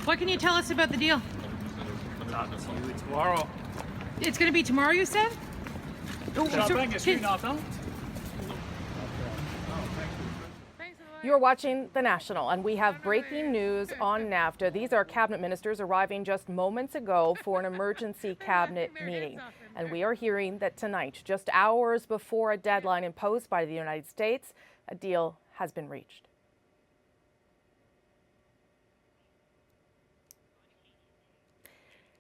What can you tell us about the deal? Talk to you tomorrow. It's going to be tomorrow, you said? You're watching The National, and we have breaking news on NAFTA. These are cabinet ministers arriving just moments ago for an emergency cabinet meeting. And we are hearing that tonight, just hours before a deadline imposed by the United States, a deal has been reached.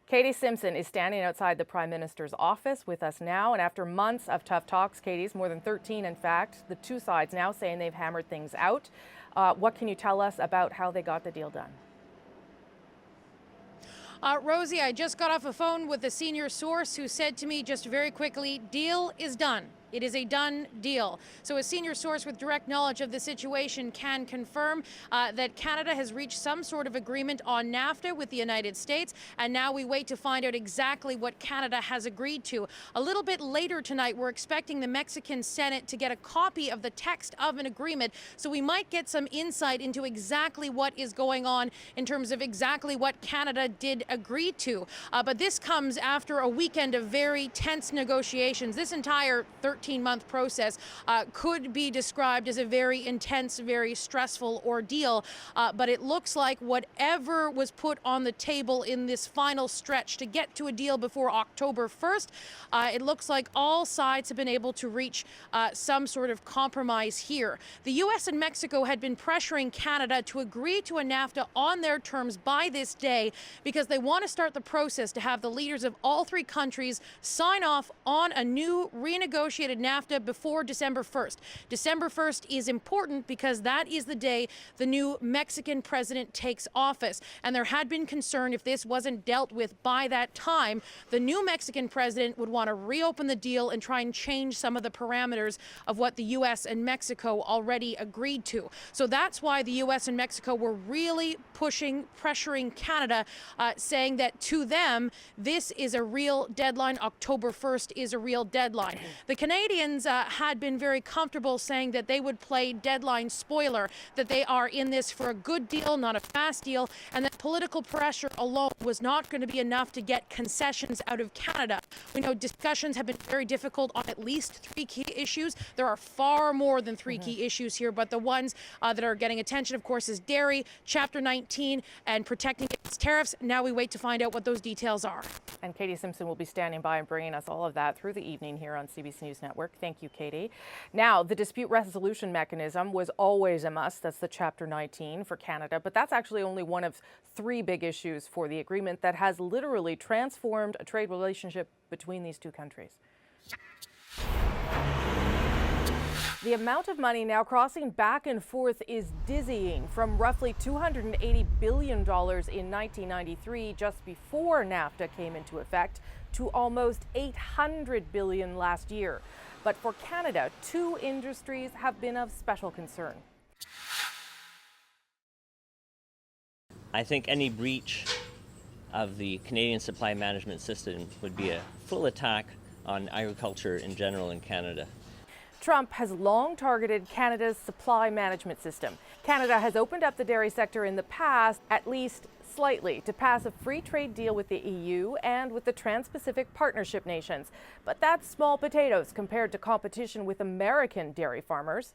Katie Simpson is standing outside the Prime Minister's office with us now. And after months of tough talks, Katie's more than 13, in fact, the two sides now saying they've hammered things out. What can you tell us about how they got the deal done? Rosie, I just got off a phone with a senior source who said to me just very quickly, deal is done. It is a done deal. So a senior source with direct knowledge of the situation can confirm that Canada has reached some sort of agreement on NAFTA with the United States, and now we wait to find out exactly what Canada has agreed to. A little bit later tonight, we're expecting the Mexican Senate to get a copy of the text of an agreement, so we might get some insight into exactly what is going on in terms of exactly what Canada did agree to. But this comes after a weekend of very tense negotiations. This entire 13-month process could be described as a very intense, very stressful ordeal. But it looks like whatever was put on the table in this final stretch to get to a deal before October 1st, it looks like all sides have been able to reach some sort of compromise here. The U.S. and Mexico had been pressuring Canada to agree to a NAFTA on their terms by this day because they want to start the process to have the leaders of all three countries sign off on a new renegotiated NAFTA before December 1st. December 1st is important because that is the day the new Mexican president takes office. And there had been concern if this wasn't dealt with by that time, the new Mexican president would want to reopen the deal and try and change some of the parameters of what the U.S. and Mexico already agreed to. So that's why the U.S. and Mexico were really pressuring Canada, saying that to them, this is a real deadline. October 1st is a real deadline. The Canadians had been very comfortable saying that they would play deadline spoiler, that they are in this for a good deal, not a fast deal, and that political pressure alone was not going to be enough to get concessions out of Canada. We know discussions have been very difficult on at least three key issues. There are far more than three key issues here, but the ones that are getting attention, of course, is dairy, Chapter 19, and protecting against tariffs. Now we wait to find out what those details are. And Katie Simpson will be standing by and bringing us all of that through the evening here on CBC News Network. Thank you, Katie. Now, the dispute resolution mechanism was always a must. That's the Chapter 19 for Canada, but that's actually only one of three big issues for the agreement that has literally transformed a trade relationship between these two countries. The amount of money now crossing back and forth is dizzying, from roughly $280 billion in 1993, just before NAFTA came into effect, to almost $800 billion last year. But for Canada, two industries have been of special concern. I think any breach of the Canadian supply management system would be a full attack on agriculture in general in Canada. Trump has long targeted Canada's supply management system. Canada has opened up the dairy sector in the past, at least slightly, to pass a free trade deal with the EU and with the Trans-Pacific Partnership nations. But that's small potatoes compared to competition with American dairy farmers.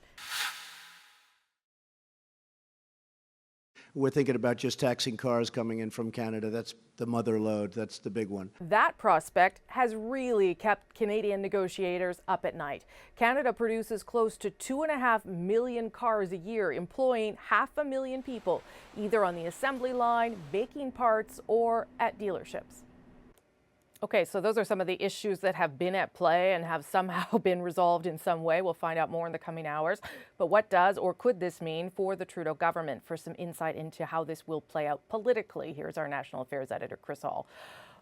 We're thinking about just taxing cars coming in from Canada. That's the mother lode. That's the big one. That prospect has really kept Canadian negotiators up at night. Canada produces close to 2.5 million cars a year, employing 500,000 people, either on the assembly line, making parts, or at dealerships. Okay, so those are some of the issues that have been at play and have somehow been resolved in some way. We'll find out more in the coming hours. But what does or could this mean for the Trudeau government? For some insight into how this will play out politically, here's our national affairs editor, Chris Hall.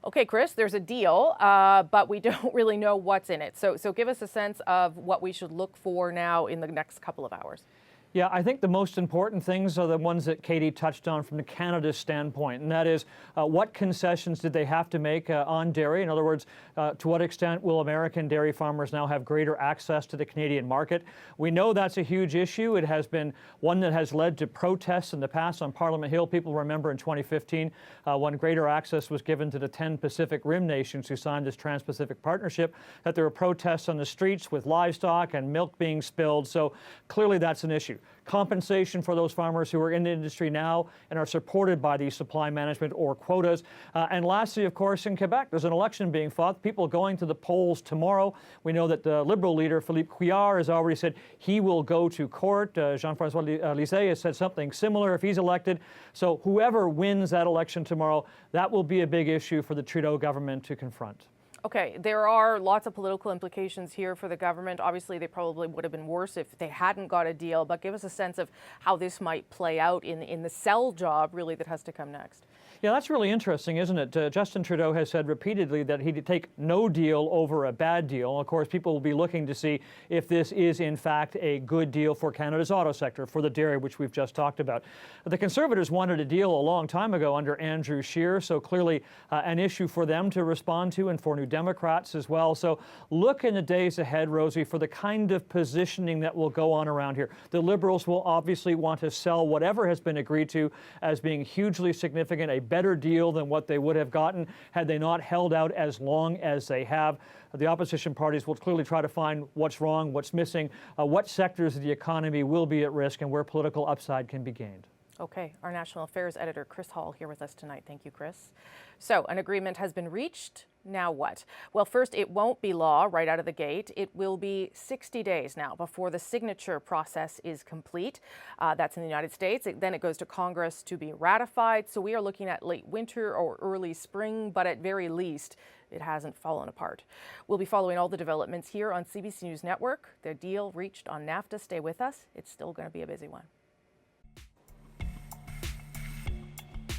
Okay, Chris, there's a deal, but we don't really know what's in it. So give us a sense of what we should look for now in the next couple of hours. Yeah, I think the most important things are the ones that Katie touched on from the Canada standpoint, and that is what concessions did they have to make on dairy? In other words, to what extent will American dairy farmers now have greater access to the Canadian market? We know that's a huge issue. It has been one that has led to protests in the past on Parliament Hill. People remember in 2015 when greater access was given to the 10 Pacific Rim nations who signed this Trans-Pacific Partnership, that there were protests on the streets with livestock and milk being spilled. So clearly that's an issue. Compensation for those farmers who are in the industry now and are supported by these supply management or quotas. And lastly, of course, in Quebec, there's an election being fought. People going to the polls tomorrow. We know that the Liberal leader, Philippe Couillard, has already said he will go to court. Jean-Francois Lisée has said something similar if he's elected. So whoever wins that election tomorrow, that will be a big issue for the Trudeau government to confront. Okay, there are lots of political implications here for the government. Obviously, they probably would have been worse if they hadn't got a deal, but give us a sense of how this might play out in the sell job, really, that has to come next. Yeah, that's really interesting, isn't it? Justin Trudeau has said repeatedly that he'd take no deal over a bad deal. Of course, people will be looking to see if this is, in fact, a good deal for Canada's auto sector, for the dairy, which we've just talked about. The Conservatives wanted a deal a long time ago under Andrew Scheer, so clearly an issue for them to respond to and for New Democrats as well. So look in the days ahead, Rosie, for the kind of positioning that will go on around here. The Liberals will obviously want to sell whatever has been agreed to as being hugely significant, a better deal than what they would have gotten had they not held out as long as they have. The opposition parties will clearly try to find what's wrong, what's missing, what sectors of the economy will be at risk, and where political upside can be gained. Okay, our national affairs editor, Chris Hall, here with us tonight. Thank you, Chris. So an agreement has been reached. Now what? Well, first, it won't be law right out of the gate. It will be 60 days now before the signature process is complete. That's in the United States. Then it goes to Congress to be ratified. So we are looking at late winter or early spring, but at very least, it hasn't fallen apart. We'll be following all the developments here on CBC News Network. The deal reached on NAFTA. Stay with us. It's still going to be a busy one.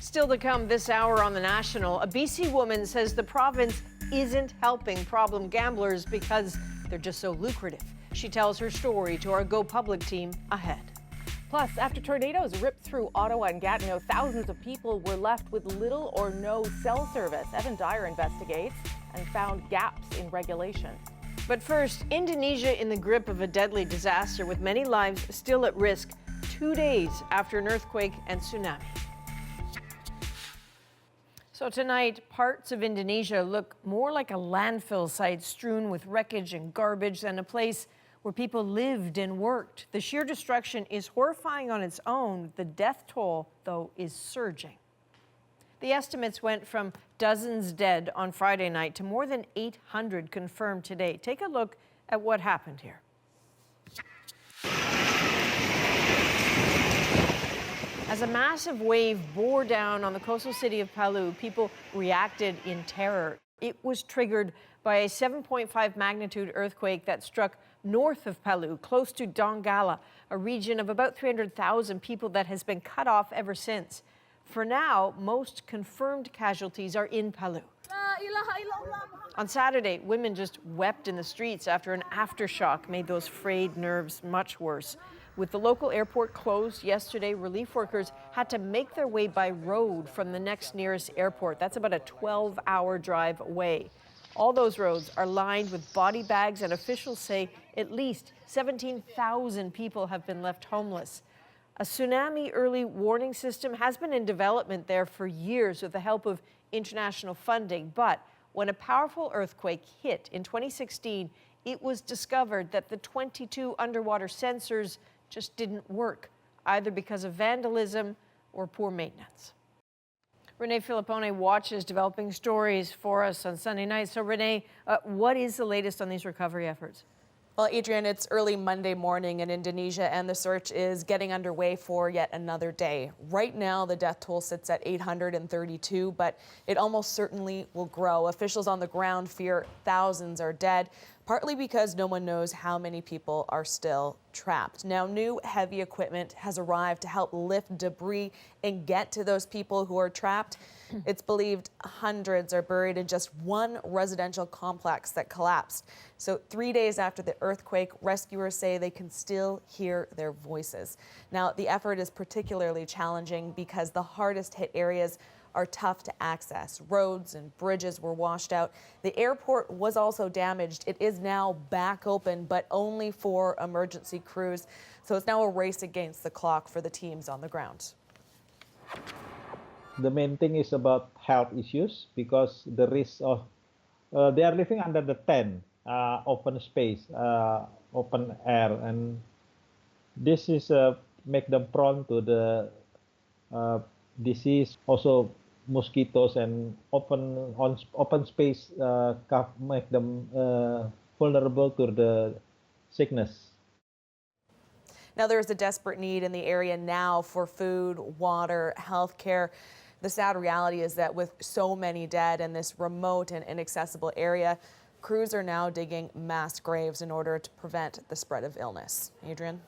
Still to come this hour on The National, a BC woman says the province isn't helping problem gamblers because they're just so lucrative. She tells her story to our Go Public team ahead. Plus, after tornadoes ripped through Ottawa and Gatineau, thousands of people were left with little or no cell service. Evan Dyer investigates and found gaps in regulation. But first, Indonesia in the grip of a deadly disaster with many lives still at risk 2 days after an earthquake and tsunami. So tonight, parts of Indonesia look more like a landfill site strewn with wreckage and garbage than a place where people lived and worked. The sheer destruction is horrifying on its own. The death toll, though, is surging. The estimates went from dozens dead on Friday night to more than 800 confirmed today. Take a look at what happened here. As a massive wave bore down on the coastal city of Palu, people reacted in terror. It was triggered by a 7.5 magnitude earthquake that struck north of Palu, close to Donggala, a region of about 300,000 people that has been cut off ever since. For now, most confirmed casualties are in Palu. On Saturday, women just wept in the streets after an aftershock made those frayed nerves much worse. With the local airport closed yesterday, relief workers had to make their way by road from the next nearest airport. That's about a 12-hour drive away. All those roads are lined with body bags, and officials say at least 17,000 people have been left homeless. A tsunami early warning system has been in development there for years with the help of international funding. But when a powerful earthquake hit in 2016, it was discovered that the 22 underwater sensors just didn't work, either because of vandalism or poor maintenance. Renee Filippone watches developing stories for us on Sunday night. So Renee, what is the latest on these recovery efforts? Well, Adrian, it's early Monday morning in Indonesia, and the search is getting underway for yet another day. Right now, the death toll sits at 832, but it almost certainly will grow. Officials on the ground fear thousands are dead. partly because no one knows how many people are still trapped. Now, new heavy equipment has arrived to help lift debris and get to those people who are trapped. It's believed hundreds are buried in just one residential complex that collapsed. So 3 days after the earthquake, rescuers say they can still hear their voices. Now, the effort is particularly challenging because the hardest hit areas are tough to access. Roads and bridges were washed out. The airport was also damaged. It is now back open, but only for emergency crews. So it's now a race against the clock for the teams on the ground. The main thing is about health issues because the risk of they are living under the tent, open space, open air, and this is make them prone to the disease. Also, mosquitoes and open space make them vulnerable to the sickness. Now, there is a desperate need in the area now for food, water, health care. The sad reality is that with so many dead in this remote and inaccessible area, crews are now digging mass graves in order to prevent the spread of illness. Adrian?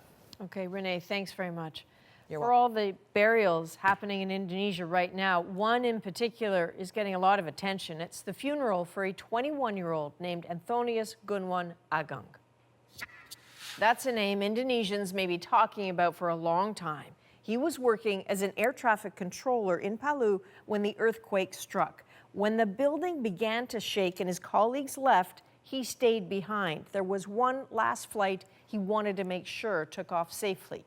Okay, Renee, thanks very much. You're For all the burials happening in Indonesia right now, one in particular is getting a lot of attention. It's the funeral for a 21-year-old named Anthonius Gunwan Agung. That's a name Indonesians may be talking about for a long time. He was working as an air traffic controller in Palu when the earthquake struck. When the building began to shake and his colleagues left, he stayed behind. There was one last flight he wanted to make sure took off safely.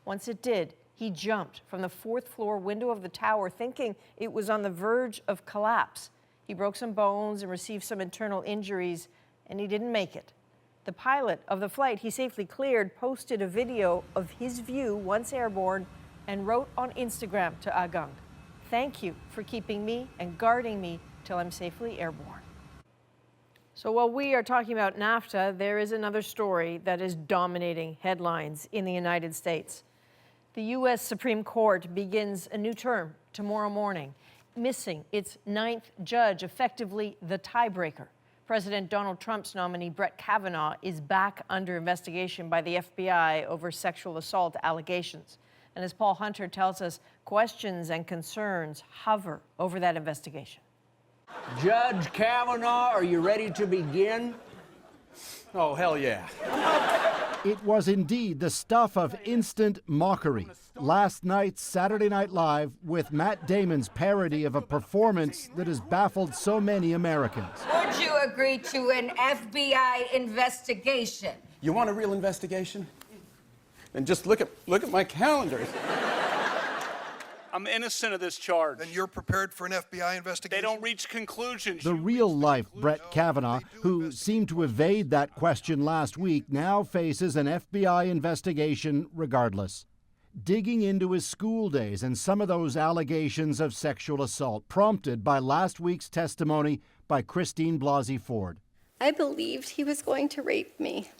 Once it did, he jumped from the 4th floor window of the tower thinking it was on the verge of collapse. He broke some bones and received some internal injuries, and he didn't make it. The pilot of the flight he safely cleared posted a video of his view once airborne and wrote on Instagram to Agung, "Thank you for keeping me and guarding me till I'm safely airborne." So while we are talking about NAFTA, there is another story that is dominating headlines in the United States. The U.S. Supreme Court begins a new term tomorrow morning, missing its 9th judge, effectively the tiebreaker. President Donald Trump's nominee, Brett Kavanaugh, is back under investigation by the FBI over sexual assault allegations. And as Paul Hunter tells us, questions and concerns hover over that investigation. Judge Kavanaugh, are you ready to begin? Oh, hell yeah. It was indeed the stuff of instant mockery. Last night's Saturday Night Live with Matt Damon's parody of a performance that has baffled so many Americans. Would you agree to an FBI investigation? You want a real investigation? Then just look at my calendar. I'm innocent of this charge. Then you're prepared for an FBI investigation? They don't reach conclusions. The real-life Brett Kavanaugh, who seemed to evade that question last week, now faces an FBI investigation regardless. Digging into his school days and some of those allegations of sexual assault, prompted by last week's testimony by Christine Blasey Ford. I believed he was going to rape me.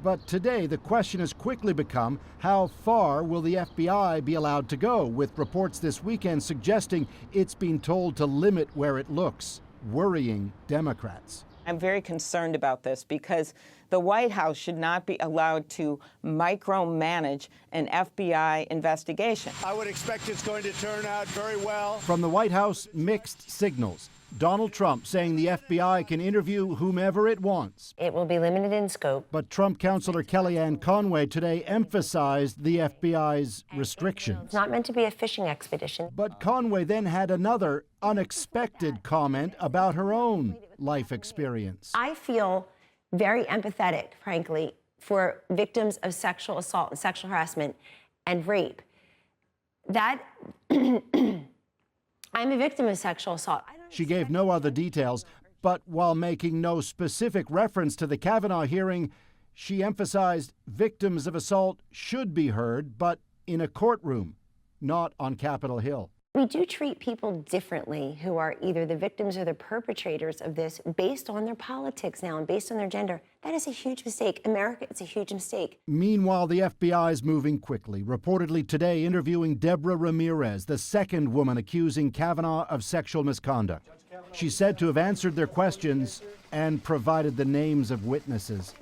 But today, the question has quickly become, how far will the FBI be allowed to go, with reports this weekend suggesting it's been told to limit where it looks, worrying Democrats. I'm very concerned about this because the White House should not be allowed to micromanage an FBI investigation. I would expect it's going to turn out very well. From the White House, mixed signals. Donald Trump saying the FBI can interview whomever it wants. It will be limited in scope. But Trump counselor Kellyanne Conway today emphasized the FBI's restrictions. It's not meant to be a fishing expedition. But Conway then had another unexpected comment about her own life experience. I feel very empathetic, frankly, for victims of sexual assault and sexual harassment and rape. That I'm a victim of sexual assault. She gave no other details, but while making no specific reference to the Kavanaugh hearing, she emphasized victims of assault should be heard, but in a courtroom, not on Capitol Hill. We do treat people differently who are either the victims or the perpetrators of this based on their politics now and based on their gender. That is a huge mistake. America, it's a huge mistake. Meanwhile, the FBI is moving quickly, reportedly today interviewing Deborah Ramirez, the second woman accusing Kavanaugh of sexual misconduct. She's said to have answered their questions and provided the names of witnesses.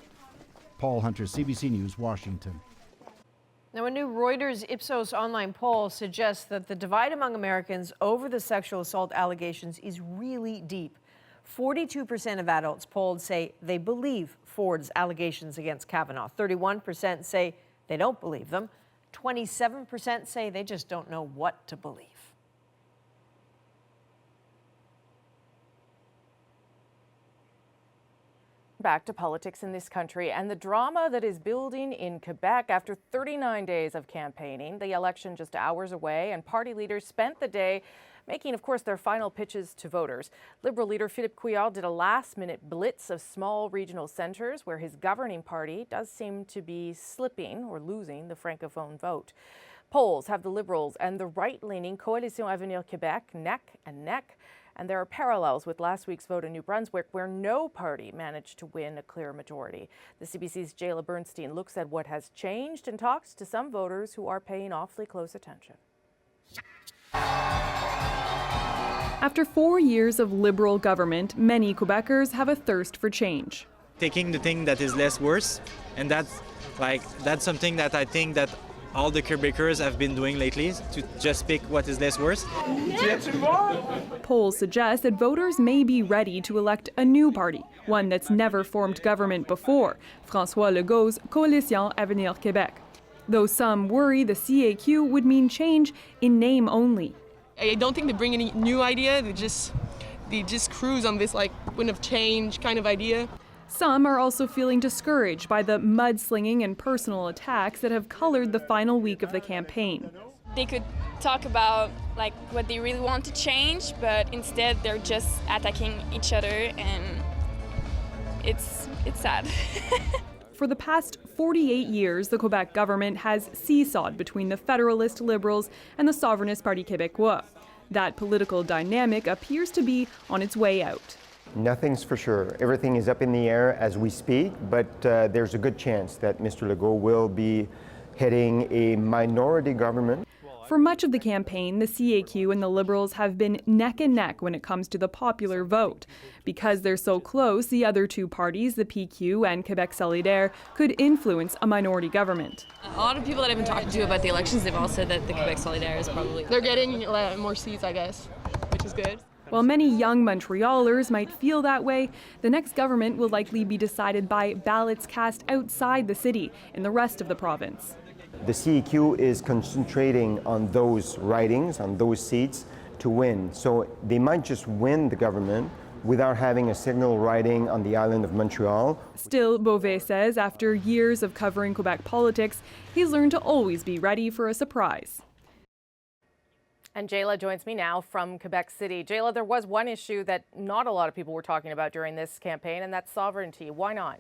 Paul Hunter, CBC News, Washington. Now, a new Reuters Ipsos online poll suggests that the divide among Americans over the sexual assault allegations is really deep. 42% of adults polled say they believe Ford's allegations against Kavanaugh. 31% say they don't believe them. 27% say they just don't know what to believe. Back to politics in this country and the drama that is building in Quebec after 39 days of campaigning. The election just hours away, and party leaders spent the day making, of course, their final pitches to voters. Liberal leader Philippe Couillard did a last-minute blitz of small regional centres where his governing party does seem to be slipping or losing the Francophone vote. Polls have the Liberals and the right-leaning Coalition Avenir Québec neck and neck. And there are parallels with last week's vote in New Brunswick, where no party managed to win a clear majority. The CBC's Jayla Bernstein looks at what has changed and talks to some voters who are paying awfully close attention. After 4 years of Liberal government, many Quebecers have a thirst for change. Taking the thing that is less worse, and that's something that I think that all the Quebecers have been doing lately, to just pick what is less worse. Polls suggest that voters may be ready to elect a new party, one that's never formed government before, François Legault's Coalition Avenir Québec. Though some worry the CAQ would mean change in name only. I don't think they bring any new idea, they just cruise on this wind of change kind of idea. Some are also feeling discouraged by the mudslinging and personal attacks that have colored the final week of the campaign. They could talk about what they really want to change, but instead they're just attacking each other, and it's sad. For the past 48 years, the Quebec government has seesawed between the Federalist Liberals and the Souverainist Parti Québécois. That political dynamic appears to be on its way out. Nothing's for sure. Everything is up in the air as we speak, but there's a good chance that Mr. Legault will be heading a minority government. For much of the campaign, the CAQ and the Liberals have been neck and neck when it comes to the popular vote. Because they're so close, the other two parties, the PQ and Quebec Solidaire, could influence a minority government. A lot of people that I've been talking to about the elections, they've all said that the Quebec Solidaire is probably... They're getting more seats, I guess, which is good. While many young Montrealers might feel that way, the next government will likely be decided by ballots cast outside the city in the rest of the province. The CEQ is concentrating on those ridings, on those seats to win. So they might just win the government without having a signal riding on the island of Montreal. Still, Beauvais says after years of covering Quebec politics, he's learned to always be ready for a surprise. And Jayla joins me now from Quebec City. Jayla, there was one issue that not a lot of people were talking about during this campaign, and that's sovereignty. Why not?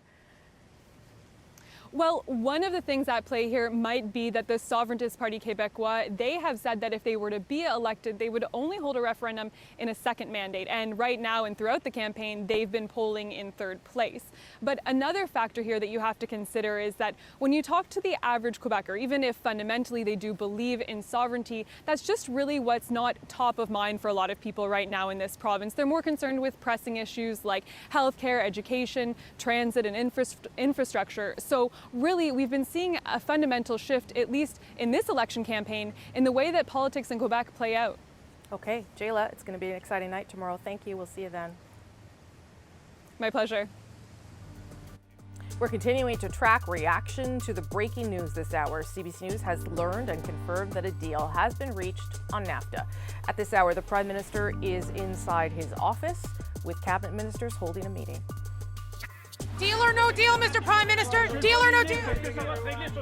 Well, one of the things at play here might be that the Souverainist Parti Québécois, they have said that if they were to be elected, they would only hold a referendum in a second mandate. And right now and throughout the campaign, they've been polling in third place. But another factor here that you have to consider is that when you talk to the average Quebecer, even if fundamentally they do believe in sovereignty, that's just really what's not top of mind for a lot of people right now in this province. They're more concerned with pressing issues like healthcare, education, transit, and infrastructure. So really, we've been seeing a fundamental shift, at least in this election campaign, in the way that politics in Quebec play out. Okay, Jayla, it's going to be an exciting night tomorrow. Thank you. We'll see you then. My pleasure. We're continuing to track reaction to the breaking news this hour. CBC News has learned and confirmed that a deal has been reached on NAFTA. At this hour, the Prime Minister is inside his office with cabinet ministers holding a meeting. Deal or no deal, Mr. Prime Minister? Deal or no deal?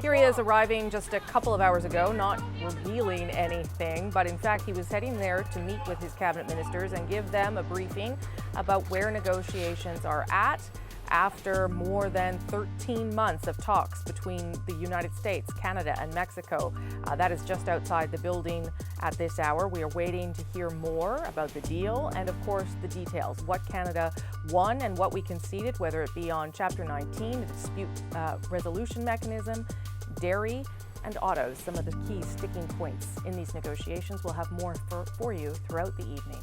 Here he is arriving just a couple of hours ago, not revealing anything, but in fact he was heading there to meet with his cabinet ministers and give them a briefing about where negotiations are at. after more than 13 months of talks between the United States, Canada, and Mexico. That is just outside the building at this hour. We are waiting to hear more about the deal and, of course, the details. What Canada won and what we conceded, whether it be on Chapter 19, the dispute resolution mechanism, dairy, and autos, some of the key sticking points in these negotiations. We'll have more for you throughout the evening.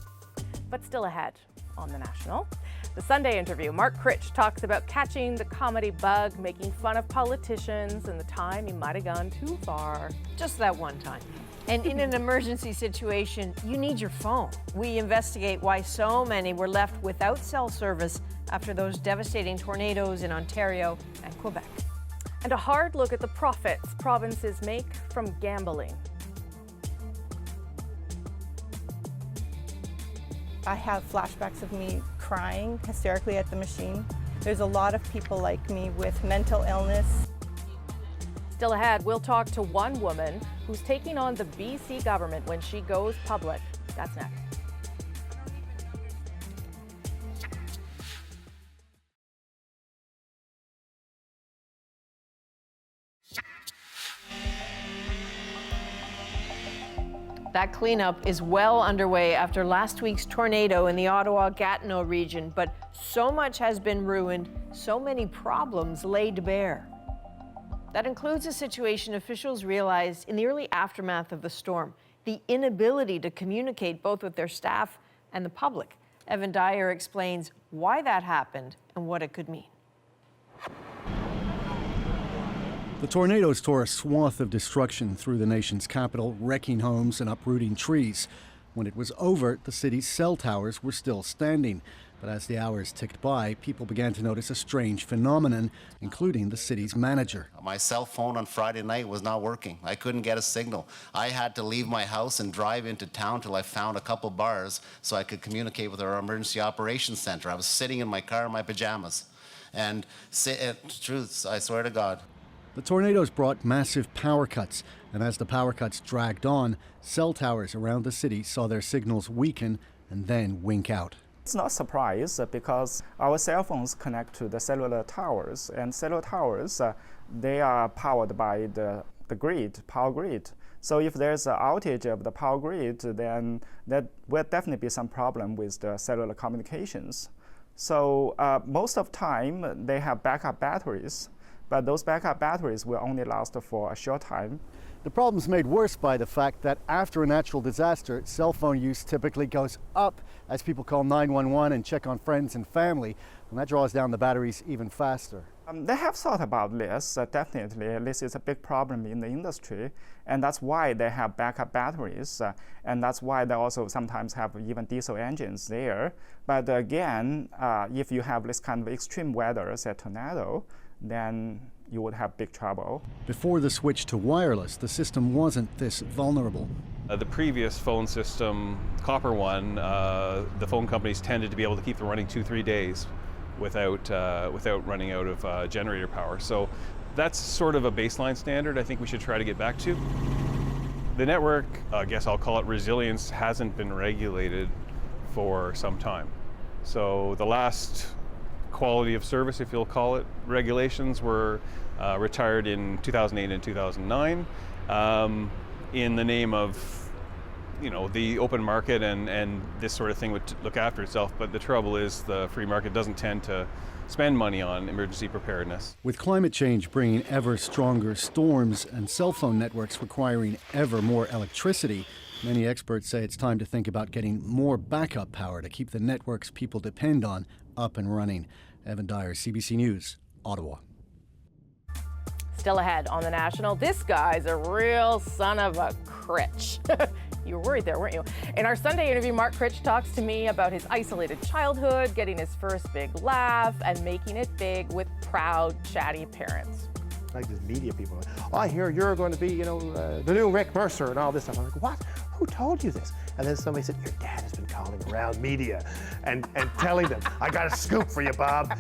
But still ahead on The National, the Sunday interview, Mark Critch talks about catching the comedy bug, making fun of politicians, and the time he might have gone too far. Just that one time. And in an emergency situation, you need your phone. We investigate why so many were left without cell service after those devastating tornadoes in Ontario and Quebec. And a hard look at the profits provinces make from gambling. I have flashbacks of me crying hysterically at the machine. There's a lot of people like me with mental illness. Still ahead, we'll talk to one woman who's taking on the BC government when she goes public. That's next. That cleanup is well underway after last week's tornado in the Ottawa-Gatineau region, but so much has been ruined, so many problems laid bare. That includes a situation officials realized in the early aftermath of the storm, the inability to communicate both with their staff and the public. Evan Dyer explains why that happened and what it could mean. The tornadoes tore a swath of destruction through the nation's capital, wrecking homes and uprooting trees. When it was over, the city's cell towers were still standing. But as the hours ticked by, people began to notice a strange phenomenon, including the city's manager. My cell phone on Friday night was not working. I couldn't get a signal. I had to leave my house and drive into town till I found a couple bars so I could communicate with our emergency operations center. I was sitting in my car in my pajamas. And truth, I swear to God. The tornadoes brought massive power cuts, and as the power cuts dragged on, cell towers around the city saw their signals weaken and then wink out. It's not a surprise because our cell phones connect to the cellular towers, and cellular towers, they are powered by the grid, power grid. So if there's an outage of the power grid, then there will definitely be some problem with the cellular communications. So most of the time, they have backup batteries. But those backup batteries will only last for a short time. The problem's made worse by the fact that after a natural disaster, cell phone use typically goes up as people call 911 and check on friends and family, and that draws down the batteries even faster. They have thought about this, definitely. This is a big problem in the industry, and that's why they have backup batteries, and that's why they also sometimes have even diesel engines there. But again, if you have this kind of extreme weather, say tornado, then you would have big trouble. Before the switch to wireless, the system wasn't this vulnerable. The previous phone system, copper one, the phone companies tended to be able to keep them running 2-3 days without running out of generator power. So that's sort of a baseline standard I think we should try to get back to. The network, I guess I'll call it resilience, hasn't been regulated for some time. So the last quality of service, if you'll call it, regulations were retired in 2008 and 2009 in the name of, the open market and this sort of thing would look after itself. But the trouble is the free market doesn't tend to spend money on emergency preparedness. With climate change bringing ever stronger storms and cell phone networks requiring ever more electricity, many experts say it's time to think about getting more backup power to keep the networks people depend on up and running. Evan Dyer, CBC News, Ottawa. Still ahead on The National, this guy's a real son of a Critch. You were worried there, weren't you? In our Sunday interview, Mark Critch talks to me about his isolated childhood, getting his first big laugh, and making it big with proud, chatty parents. Like these media people, oh, I hear you're going to be, the new Rick Mercer and all this stuff. I'm like, what? Who told you this? And then somebody said, your dad has been calling around media and telling them, I got a scoop for you, Bob.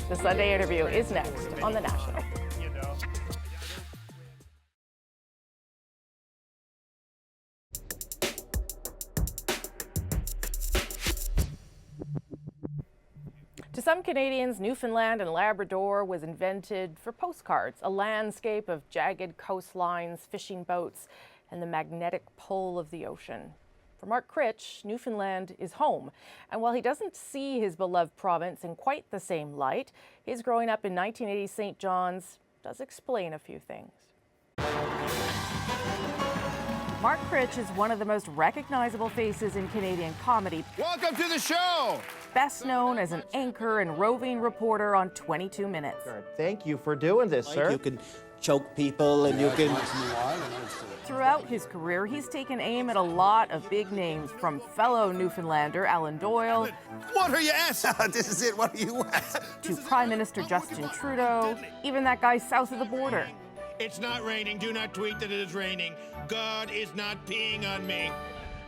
The Sunday interview is next on The National. To some Canadians, Newfoundland and Labrador was invented for postcards, a landscape of jagged coastlines, fishing boats, and the magnetic pole of the ocean. For Mark Critch, Newfoundland is home, and while he doesn't see his beloved province in quite the same light, his growing up in 1980 St. John's does explain a few things. Mark Critch is one of the most recognizable faces in Canadian comedy. Welcome to the show! Best known as an anchor and roving reporter on 22 Minutes. Thank you for doing this, sir. You can choke people and you can... Throughout his career, he's taken aim at a lot of big names, from fellow Newfoundlander Alan Doyle. What are you asking? This is it, what are you asking? To Prime Minister Justin Trudeau, even that guy south of the border. It's not raining. Do not tweet that it is raining. God is not peeing on me.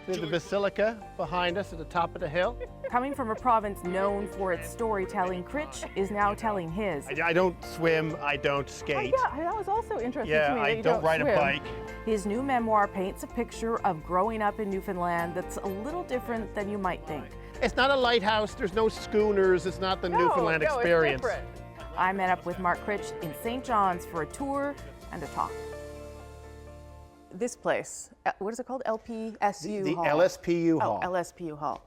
The basilica behind us at the top of the hill. Coming from a province known for its storytelling, Critch is now telling his. I don't swim, I don't skate. Oh, yeah, that was also interesting to me. I don't ride swim. a bike. His new memoir paints a picture of growing up in Newfoundland that's a little different than you might think. It's not a lighthouse, there's no schooners, it's not the Newfoundland experience. It's different. I met up with Mark Critch in St. John's for a tour and a talk. This place, what is it called? LPSU Hall? The LSPU Hall. Oh, LSPU Hall.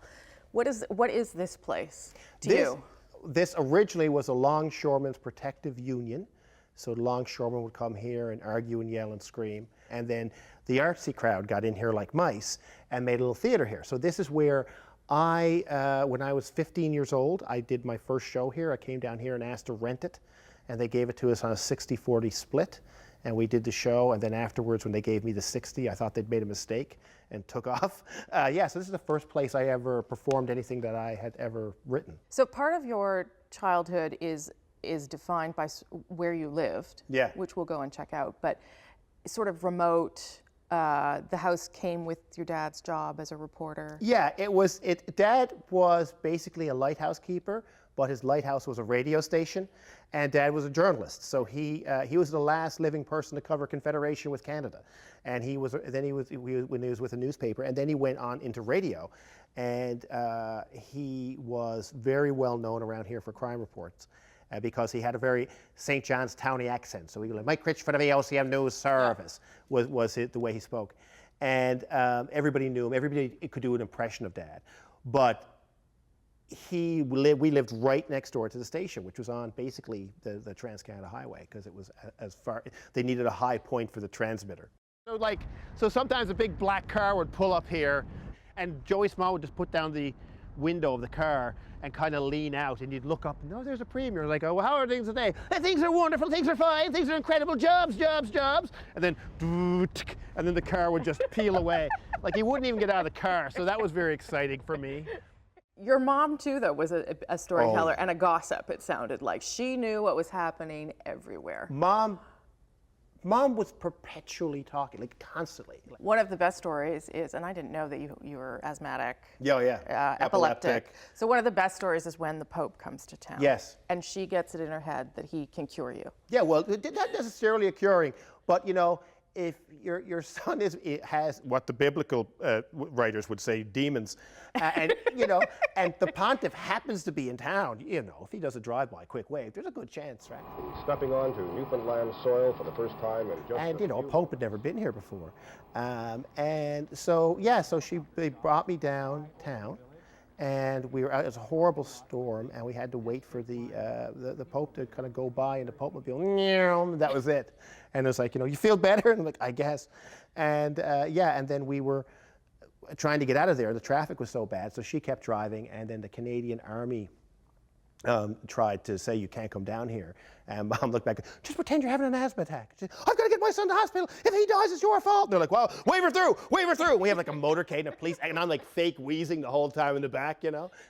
What is this place to you? This originally was a longshoremen's protective union. So longshoremen would come here and argue and yell and scream. And then the artsy crowd got in here like mice and made a little theater here. So this is where when I was 15 years old, I did my first show here. I came down here and asked to rent it, and they gave it to us on a 60-40 split. And we did the show, and then afterwards, when they gave me the 60, I thought they'd made a mistake and took off. So this is the first place I ever performed anything that I had ever written. So part of your childhood is defined by where you lived, which we'll go and check out, but sort of remote. The house came with your dad's job as a reporter. Yeah, Dad was basically a lighthouse keeper, but his lighthouse was a radio station, and Dad was a journalist. So he was the last living person to cover Confederation with Canada, and when he was with a newspaper, and then he went on into radio, and he was very well known around here for crime reports. Because he had a very St. John's towny accent. So he was like, Mike Critch for the VOCM News Service was the way he spoke. And everybody knew him. Everybody could do an impression of Dad. But we lived right next door to the station, which was on basically the Trans-Canada Highway, because it was they needed a high point for the transmitter. So sometimes a big black car would pull up here, and Joey Small would just put down the window of the car and kind of lean out, and you'd look up, and there's a premier. Like, oh, well, how are things today? Things are wonderful, things are fine, things are incredible, jobs. And then the car would just peel away. Like, he wouldn't even get out of the car, so that was very exciting for me. Your mom, too, though, was a storyteller and a gossip, it sounded like. She knew what was happening everywhere. Mom was perpetually talking, like constantly. One of the best stories is, and I didn't know that you were asthmatic. Epileptic. So one of the best stories is when the Pope comes to town. Yes. And she gets it in her head that he can cure you. Yeah, well, not necessarily a curing, but if your son has what the biblical writers would say, demons, and the pontiff happens to be in town, if he does a drive-by quick wave, there's a good chance, right? Stepping onto Newfoundland soil for the first time Pope had never been here before, and so they brought me downtown. And we were out, it was a horrible storm, and we had to wait for the Pope to kind of go by in the Pope-mobile. That was it. And it was like, you feel better? And I'm like, I guess. And and then we were trying to get out of there. The traffic was so bad, so she kept driving, and then the Canadian Army tried to say, you can't come down here. And Mom looked back, just pretend you're having an asthma attack. She said, I've got to get my son to the hospital. If he dies, it's your fault. And they're like, well, wave her through. And we have like a motorcade and a police, and I'm like fake wheezing the whole time in the back,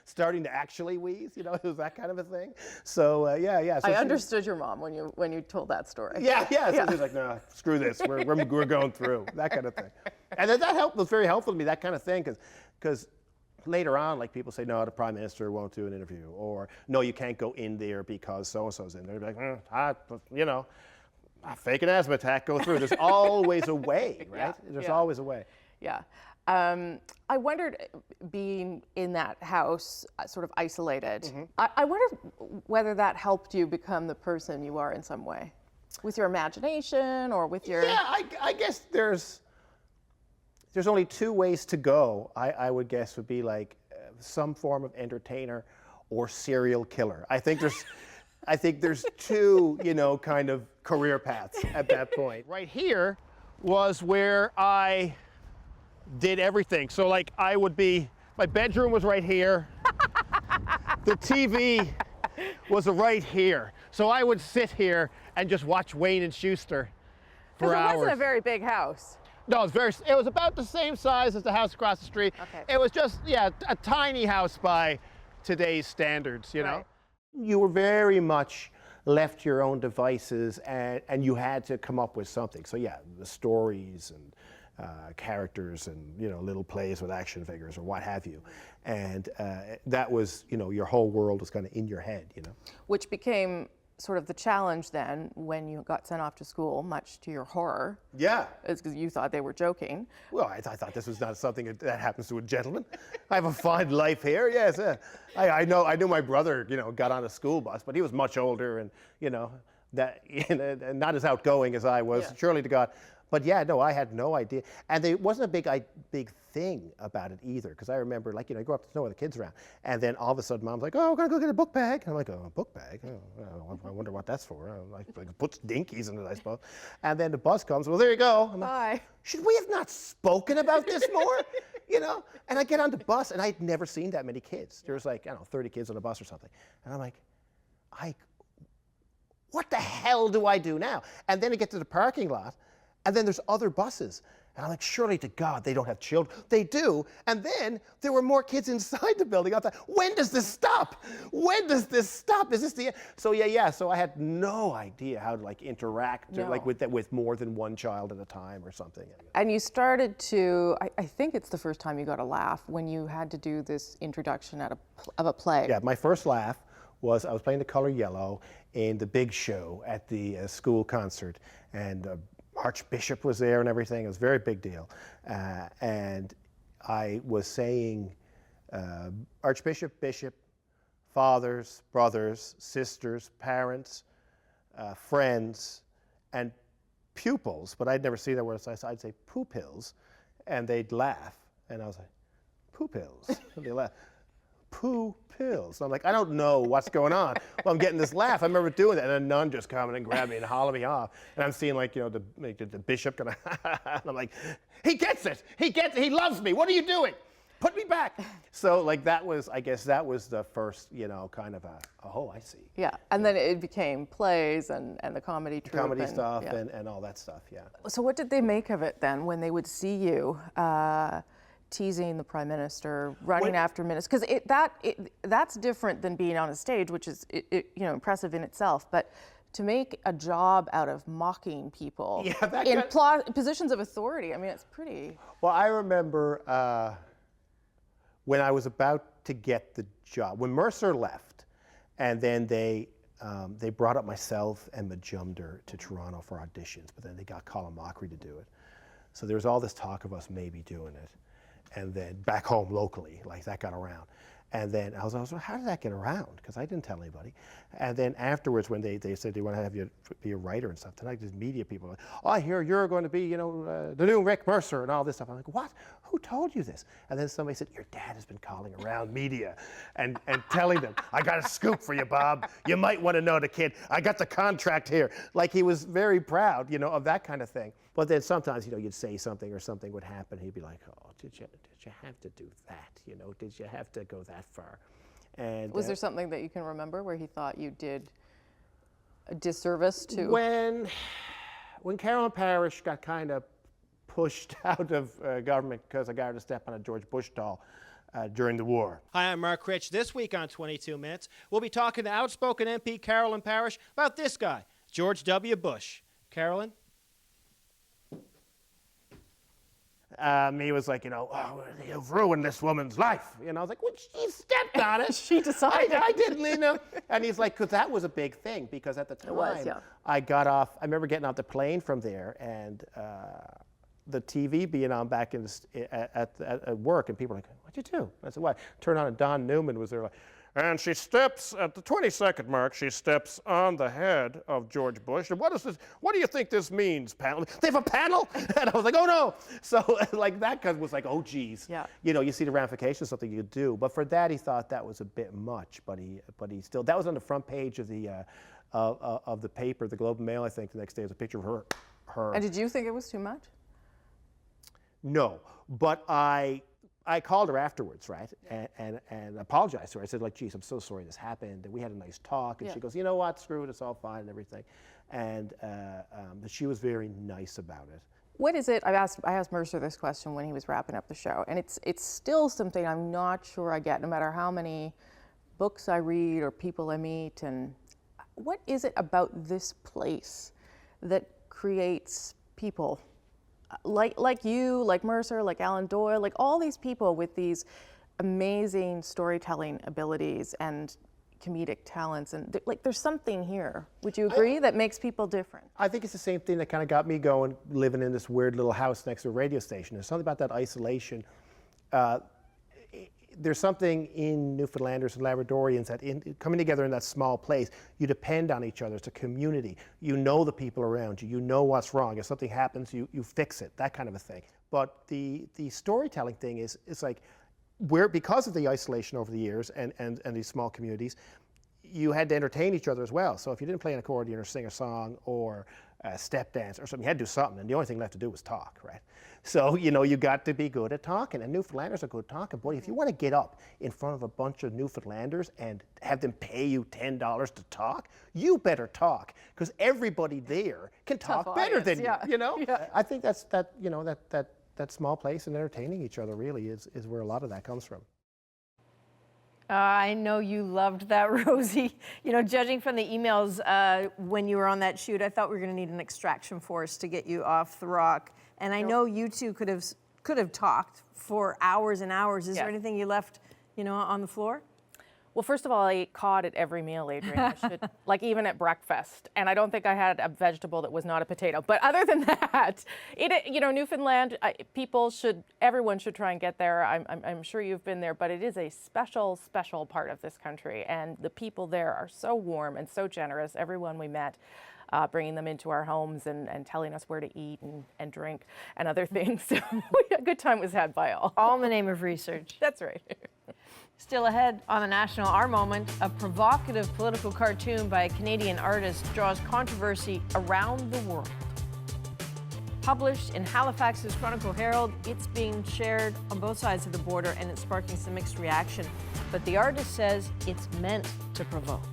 starting to actually wheeze, it was that kind of a thing. So, So I understood your mom when you told that story. Yeah. So she's like, no, screw this. We're going through, that kind of thing. And then that was very helpful to me, that kind of thing, because later on, like people say, no, the Prime Minister won't do an interview, or no, you can't go in there because so-and-so's in there. They're like, I fake an asthma attack, go through. There's always a way, right? There's always a way. Yeah. I wondered, being in that house, sort of isolated, I wonder whether that helped you become the person you are in some way, with your imagination or with your... Yeah, I guess there's only two ways to go, I would guess, would be like some form of entertainer or serial killer. I think there's two, kind of career paths at that point. Right here was where I did everything. So like my bedroom was right here. The TV was right here. So I would sit here and just watch Wayne and Schuster for hours. It wasn't a very big house. No, it was about the same size as the house across the street. Okay. It was just, a tiny house by today's standards, know. You were very much left to your own devices, and you had to come up with something. So yeah, the stories and characters and little plays with action figures or what have you, and that was your whole world was kind of in your head, Which became sort of the challenge then when you got sent off to school, much to your horror. Yeah. It's because you thought they were joking. Well, I thought this was not something that happens to a gentleman. I have a fine life here. Yes, I knew my brother, got on a school bus, but he was much older and and not as outgoing as I was. Yeah. Surely to God. But yeah, no, I had no idea, and there wasn't a big thing about it either. Because I remember, I grew up to know the kids around, and then all of a sudden, Mom's like, "Oh, we're gonna go get a book bag." And I'm like, "Oh, a book bag? Oh, I wonder what that's for." Like puts dinkies in it, I suppose. And then the bus comes. Well, there you go. I'm Bye. Like, should we have not spoken about this more? And I get on the bus, and I'd never seen that many kids. There was 30 kids on the bus or something, and I'm like, what the hell do I do now? And then I get to the parking lot. And then there's other buses. And I'm like, surely to God, they don't have children. They do. And then there were more kids inside the building. I thought, when does this stop? When does this stop? Is this the end? So yeah. So I had no idea how to interact with more than one child at a time or something. And you started to, I think it's the first time you got a laugh when you had to do this introduction of a play. Yeah, my first laugh was I was playing The Color Yellow in the big show at the school concert. And Archbishop was there and everything. It was a very big deal. And I was saying Archbishop, Bishop, fathers, brothers, sisters, parents, friends, and pupils. But I'd never seen that word, so I'd say pupils, and they'd laugh. And I was like, pupils? And they laugh. Poo pills. So I'm like, I don't know what's going on. Well, I'm getting this laugh. I remember doing that, and a nun just coming and grabbed me and hollering me off. And I'm seeing the bishop kind of, and I'm like, he gets it. He gets it. He loves me. What are you doing? Put me back. So that was the first, kind of I see. Yeah, and then it became plays and the comedy troupe. Comedy stuff and all that stuff, yeah. So what did they make of it then when they would see you? Teasing the prime minister, running after ministers, because that's different than being on a stage, which is impressive in itself. But to make a job out of mocking people in positions of authority, I mean, it's pretty. Well, I remember when I was about to get the job, when Mercer left, and then they brought up myself and Majumder to Toronto for auditions, but then they got Colin Mockery to do it. So there was all this talk of us maybe doing it. And then back home locally, that got around. And then I was like, how did that get around? Because I didn't tell anybody. And then afterwards, when they said they want to have you be a writer and stuff, tonight these media people were like, oh, I hear you're going to be, the new Rick Mercer and all this stuff. I'm like, what? Who told you this? And then somebody said, your dad has been calling around media and telling them, I got a scoop for you, Bob. You might want to know the kid. I got the contract here. He was very proud, of that kind of thing. But then sometimes, you'd say something or something would happen. He'd be like, oh, did you have to do that? Did you have to go that far? And was there something that you can remember where he thought you did a disservice to? When Carolyn Parrish got kind of pushed out of government because I got her to step on a George Bush doll during the war. Hi, I'm Mark Critch. This week on 22 Minutes, we'll be talking to outspoken MP Carolyn Parrish about this guy, George W. Bush. Carolyn? He was like, oh, you've ruined this woman's life. I was like, well, she stepped on it. She decided. I didn't, And he's like, because that was a big thing, because at the time, I got off, I remember getting off the plane from there, and the TV being on back in at work, and people are like, "What'd you do?" I said, "What?" Turn on, and Don Newman was there, like, and she steps at the 20-second mark. She steps on the head of George Bush. And what is this? What do you think this means, panel? They have a panel? And I was like, "Oh no!" So like that guy was like, "Oh geez." Yeah. You know, you see the ramifications, something you could do. But for that, he thought that was a bit much. But he still, that was on the front page of the paper, the Globe and Mail. I think the next day was a picture of her. And did you think it was too much? No, but I called her afterwards, right, and apologized to her. I said, like, "Geez, I'm so sorry this happened. And we had a nice talk." And she goes, "You know what? Screw it. It's all fine and everything." And she was very nice about it. What is it? I asked Mercer this question when he was wrapping up the show, and it's still something I'm not sure I get, no matter how many books I read or people I meet. And what is it about this place that creates people like you, like Mercer, like Alan Doyle, like all these people with these amazing storytelling abilities and comedic talents, and there's something here. Would you agree that makes people different? I think it's the same thing that kind of got me going, living in this weird little house next to a radio station. There's something about that isolation. There's something in Newfoundlanders and Labradorians that coming together in that small place, you depend on each other. It's a community. You know the people around you. You know what's wrong. If something happens, you fix it, that kind of a thing. But the storytelling thing is, it's like, because of the isolation over the years and these small communities, you had to entertain each other as well. So if you didn't play an accordion or sing a song or step dance or something, you had to do something, and the only thing left to do was talk, right? So, you know, you got to be good at talking, and Newfoundlanders are good at talking. Boy, if you want to get up in front of a bunch of Newfoundlanders and have them pay you $10 to talk, you better talk, because everybody there can talk better than you, you know? Yeah. I think that's that small place and entertaining each other really is where a lot of that comes from. I know you loved that, Rosie. You know, judging from the emails when you were on that shoot, I thought we were going to need an extraction force to get you off the rock. And I know you two could have talked for hours and hours. Is there anything you left, you know, on the floor? Well, first of all, I ate cod at every meal, Adrian. I should, like even at breakfast. And I don't think I had a vegetable that was not a potato. But other than that, you know, Newfoundland, everyone should try and get there. I'm sure you've been there, but it is a special, special part of this country. And the people there are so warm and so generous. Everyone we met, bringing them into our homes and telling us where to eat and drink and other things. So a good time was had by all. All in the name of research. That's right. Still ahead on the National Our Moment, a provocative political cartoon by a Canadian artist draws controversy around the world. Published in Halifax's Chronicle Herald, it's being shared on both sides of the border and it's sparking some mixed reaction. But the artist says it's meant to provoke.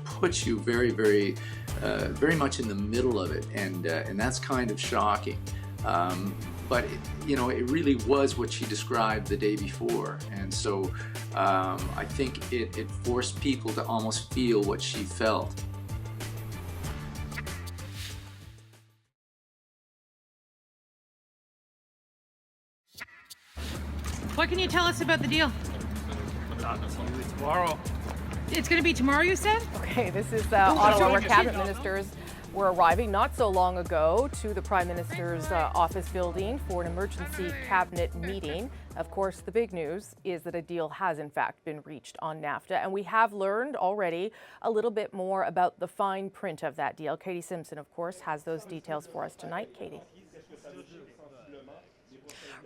Puts you very, very, very much in the middle of it, and that's kind of shocking. But you know, it really was what she described the day before, and so I think it forced people to almost feel what she felt. What can you tell us about the deal? Tomorrow. It's going to be tomorrow, you said? Okay, this is Ottawa, where cabinet ministers were arriving not so long ago to the Prime Minister's office building for an emergency cabinet meeting. Of course, the big news is that a deal has in fact been reached on NAFTA, and we have learned already a little bit more about the fine print of that deal. Katie Simpson, of course, has those details for us tonight. Katie.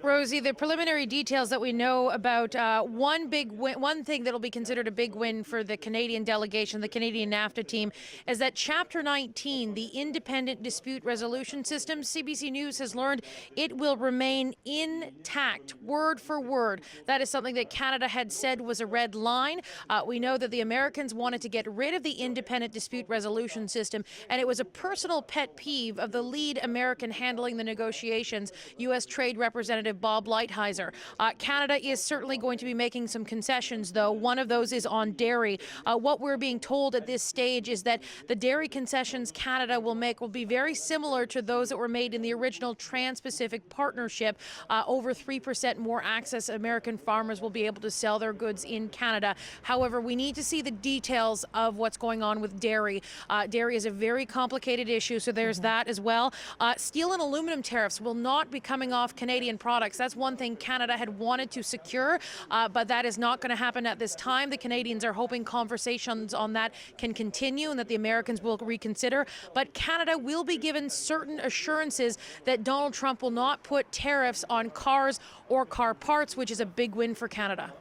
Rosie, the preliminary details that we know about one thing that will be considered a big win for the Canadian delegation, the Canadian NAFTA team, is that Chapter 19, the Independent Dispute Resolution System, CBC News has learned it will remain intact, word for word. That is something that Canada had said was a red line. We know that the Americans wanted to get rid of the Independent Dispute Resolution System, and it was a personal pet peeve of the lead American handling the negotiations, U.S. Trade Representative Bob Lighthizer. Canada is certainly going to be making some concessions, though. One of those is on dairy. What we're being told at this stage is that the dairy concessions Canada will make will be very similar to those that were made in the original Trans-Pacific Partnership. Over 3% more access American farmers will be able to sell their goods in Canada. However, we need to see the details of what's going on with dairy. Dairy is a very complicated issue, so there's that as well. Steel and aluminum tariffs will not be coming off Canadian products. That's one thing Canada had wanted to secure, but that is not going to happen at this time. The Canadians are hoping conversations on that can continue and that the Americans will reconsider. But Canada will be given certain assurances that Donald Trump will not put tariffs on cars or car parts, which is a big win for Canada.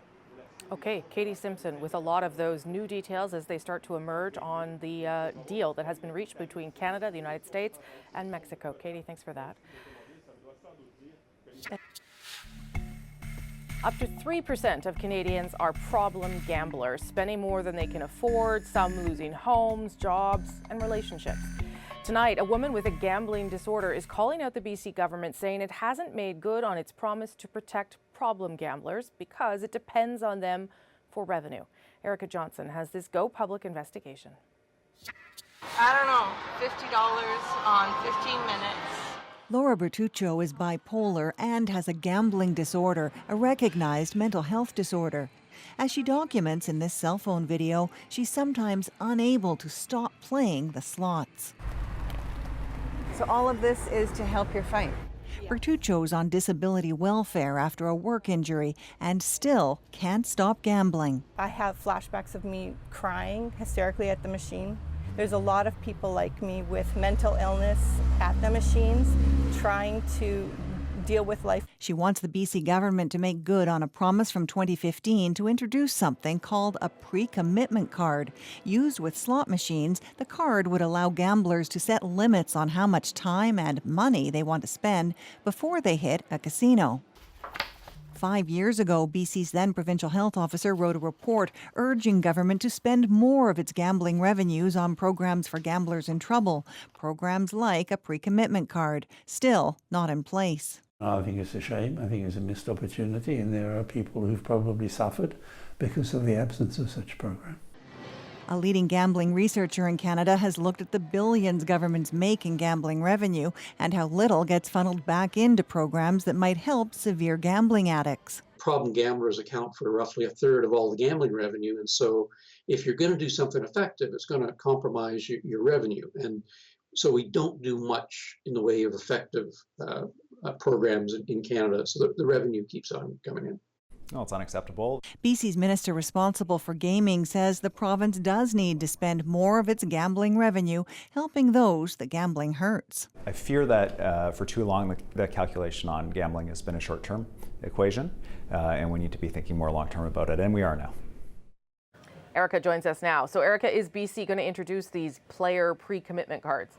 Okay, Katie Simpson with a lot of those new details as they start to emerge on the deal that has been reached between Canada, the United States, and Mexico. Katie, thanks for that. Up to 3% of Canadians are problem gamblers, spending more than they can afford, some losing homes, jobs, and relationships. Tonight, a woman with a gambling disorder is calling out the BC government, saying it hasn't made good on its promise to protect problem gamblers because it depends on them for revenue. Erica Johnson has this Go Public investigation. I don't know, $50 on 15 minutes. Laura Bertuccio is bipolar and has a gambling disorder, a recognized mental health disorder. As she documents in this cell phone video, she's sometimes unable to stop playing the slots. So all of this is to help your fight. Bertuccio's on disability welfare after a work injury and still can't stop gambling. I have flashbacks of me crying hysterically at the machine. There's a lot of people like me with mental illness at the machines trying to deal with life. She wants the BC government to make good on a promise from 2015 to introduce something called a pre-commitment card. Used with slot machines, the card would allow gamblers to set limits on how much time and money they want to spend before they hit a casino. 5 years ago, BC's then provincial health officer wrote a report urging government to spend more of its gambling revenues on programs for gamblers in trouble, programs like a pre-commitment card, still not in place. I think it's a shame. I think it's a missed opportunity, and there are people who've probably suffered because of the absence of such a program. A leading gambling researcher in Canada has looked at the billions governments make in gambling revenue and how little gets funneled back into programs that might help severe gambling addicts. Problem gamblers account for roughly a third of all the gambling revenue, and so if you're going to do something effective, it's going to compromise your revenue. And so we don't do much in the way of effective programs in Canada, so the revenue keeps on coming in. No, it's unacceptable. BC's minister responsible for gaming says the province does need to spend more of its gambling revenue helping those that gambling hurts. I fear that for too long the calculation on gambling has been a short-term equation, and we need to be thinking more long-term about it, and we are now. Erica joins us now. So Erica, is BC going to introduce these player pre-commitment cards?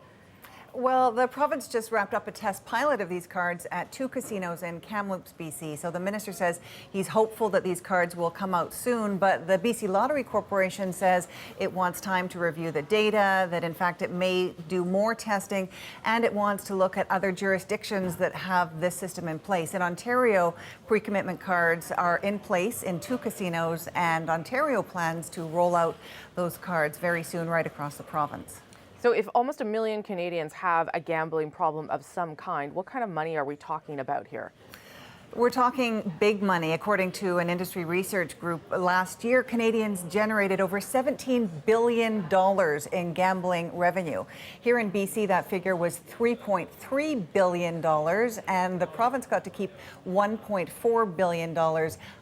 Well, the province just wrapped up a test pilot of these cards at 2 casinos in Kamloops, BC. So the minister says he's hopeful that these cards will come out soon, but the BC Lottery Corporation says it wants time to review the data, that in fact it may do more testing, and it wants to look at other jurisdictions that have this system in place. In Ontario, pre-commitment cards are in place in 2 casinos, and Ontario plans to roll out those cards very soon right across the province. So if almost 1 million Canadians have a gambling problem of some kind, what kind of money are we talking about here? We're talking big money. According to an industry research group, last year, Canadians generated over $17 billion in gambling revenue. Here in BC, that figure was $3.3 billion, and the province got to keep $1.4 billion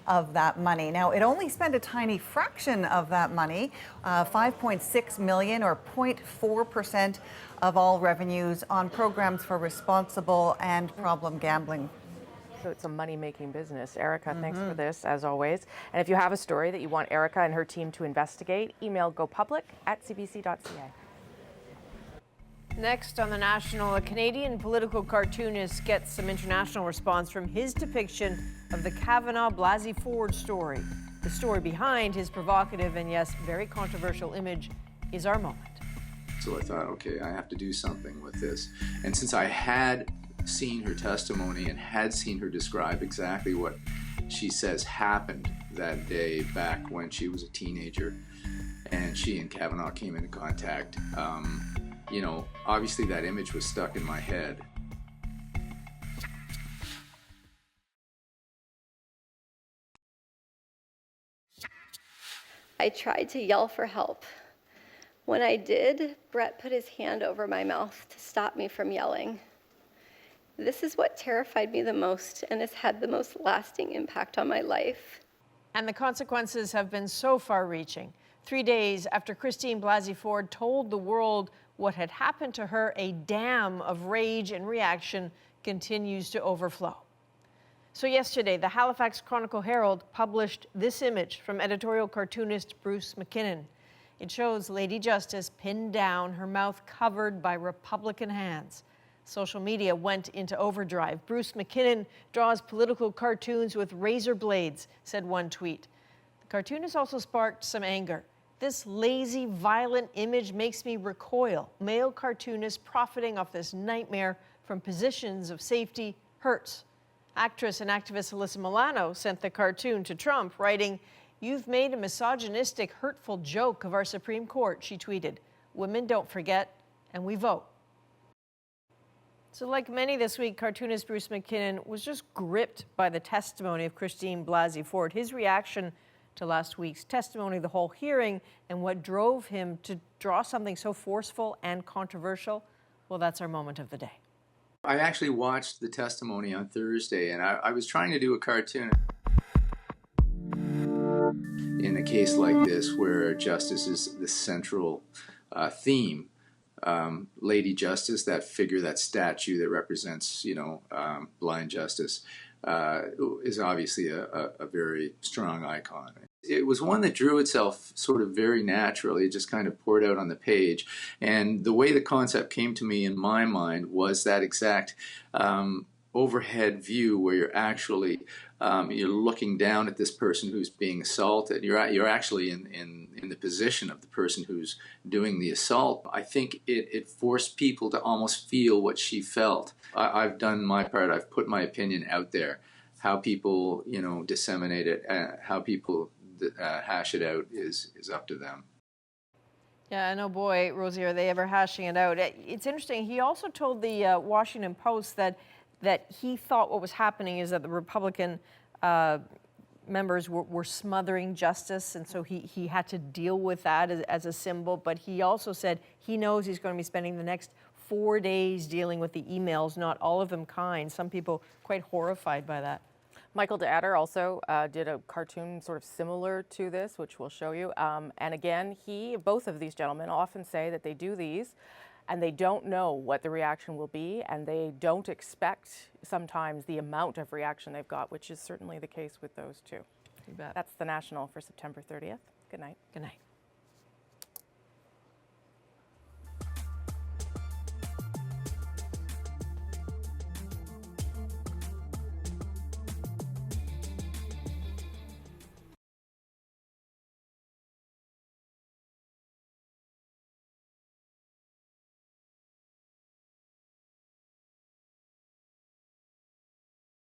of that money. Now, it only spent a tiny fraction of that money, $5.6 million or 0.4% of all revenues on programs for responsible and problem gambling. So it's a money-making business. Erica, thanks for this, as always. And if you have a story that you want Erica and her team to investigate, email gopublic@cbc.ca. Next on The National, a Canadian political cartoonist gets some international response from his depiction of the Kavanaugh Blasey Ford story. The story behind his provocative and, yes, very controversial image is our moment. So I thought, okay, I have to do something with this. And since I had seen her testimony and had seen her describe exactly what she says happened that day back when she was a teenager and she and Kavanaugh came into contact, you know, obviously that image was stuck in my head. I tried to yell for help. When I did, Brett put his hand over my mouth to stop me from yelling. This is what terrified me the most and has had the most lasting impact on my life. And the consequences have been so far-reaching. 3 days after Christine Blasey Ford told the world what had happened to her, a dam of rage and reaction continues to overflow. So yesterday, the Halifax Chronicle-Herald published this image from editorial cartoonist Bruce McKinnon. It shows Lady Justice pinned down, her mouth covered by Republican hands. Social media went into overdrive. Bruce McKinnon draws political cartoons with razor blades, said one tweet. The cartoonist also sparked some anger. This lazy, violent image makes me recoil. Male cartoonists profiting off this nightmare from positions of safety hurts. Actress and activist Alyssa Milano sent the cartoon to Trump, writing, "You've made a misogynistic, hurtful joke of our Supreme Court," she tweeted. "Women don't forget, and we vote." So like many this week, cartoonist Bruce McKinnon was just gripped by the testimony of Christine Blasey Ford. His reaction to last week's testimony, the whole hearing, and what drove him to draw something so forceful and controversial, well, that's our moment of the day. I actually watched the testimony on Thursday, and I was trying to do a cartoon in a case like this where justice is the central theme. Lady Justice, that figure, that statue that represents, you know, blind justice, is obviously a very strong icon. It was one that drew itself sort of very naturally. It just kind of poured out on the page. And the way the concept came to me in my mind was that exact overhead view where you're actually you're looking down at this person who's being assaulted. You're actually in the position of the person who's doing the assault. I think it forced people to almost feel what she felt. I've done my part. I've put my opinion out there. How people, you know, disseminate it, how people hash it out is up to them. Yeah, and oh boy, Rosie, are they ever hashing it out. It's interesting. He also told the Washington Post that he thought what was happening is that the Republican members were smothering justice, and so he had to deal with that as a symbol. But he also said he knows he's going to be spending the next 4 days dealing with the emails, not all of them kind. Some people quite horrified by that. Michael DeAdder also did a cartoon sort of similar to this, which we'll show you. And again, both of these gentlemen often say that they do these and they don't know what the reaction will be, and they don't expect sometimes the amount of reaction they've got, which is certainly the case with those two. You bet. That's the National for September 30th. Good night. Good night.